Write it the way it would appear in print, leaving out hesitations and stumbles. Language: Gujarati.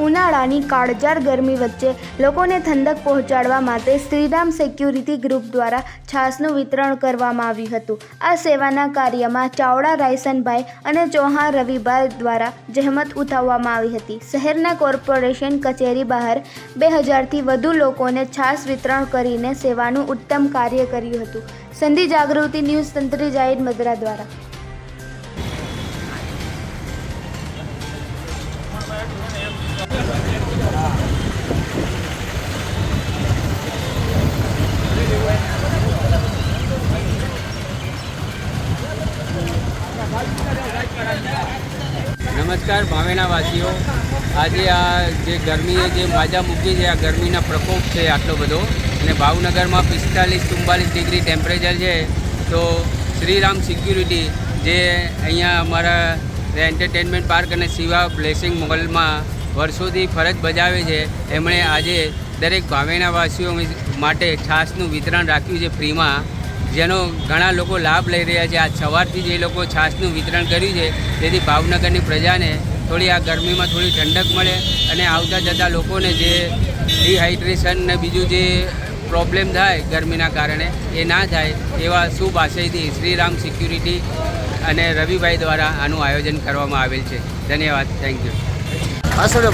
ઉનાળાની કાળઝાળ ગરમી વચ્ચે લોકોને ઠંડક પહોંચાડવા માટે શ્રીરામ સિક્યુરિટી ગ્રુપ દ્વારા છાશનું વિતરણ કરવામાં આવ્યું હતું। આ સેવાના કાર્યમાં ચાવડા રાયસનભાઈ અને ચૌહાણ રવિભાઈ દ્વારા જહેમત ઉઠાવવામાં આવી હતી। શહેરના કોર્પોરેશન કચેરી બહાર 2000થી વધુ લોકોને છાશ વિતરણ કરીને સેવાનું ઉત્તમ કાર્ય કર્યું હતું। સંધિ જાગૃતિ ન્યૂઝ તંત્રી જાહિદ મદરા દ્વારા। નમસ્કાર ભાવેના વાસીઓ, આજે આ જે ગરમીએ જે માજા મૂકી છે, આ ગરમીના પ્રકોપ છે આટલો બધો, અને ભાવનગરમાં 45-44 ડિગ્રી ટેમ્પરેચર છે। તો શ્રીરામ સિક્યુરિટી જે અહીંયા અમારા એન્ટરટેનમેન્ટ પાર્ક અને શિવા બ્લેસિંગ મોલમાં વર્ષોથી ફરજ બજાવે છે, એમણે આજે દરેક ભાવેના વાસીઓ માટે છાશનું વિતરણ રાખ્યું છે ફ્રીમાં, જેનો ઘણા લોકો લાભ લઈ રહ્યા છે। આજ સવારથી જ એ લોકો છાશનું વિતરણ કર્યું છે, જેથી ભાવનગરની પ્રજાને થોડી આ ગરમીમાં થોડી ઠંડક મળે અને આવતા જતા લોકોને જે ડિહાઇડ્રેશન ને બીજું જે પ્રોબ્લેમ થાય ગરમીના કારણે એ ના થાય, એવા શુભ આશયથી શ્રીરામ સિક્યુરિટી અને રવિભાઈ દ્વારા આનું આયોજન કરવામાં આવેલ છે। ધન્યવાદ, થેન્ક યુ। પાછળ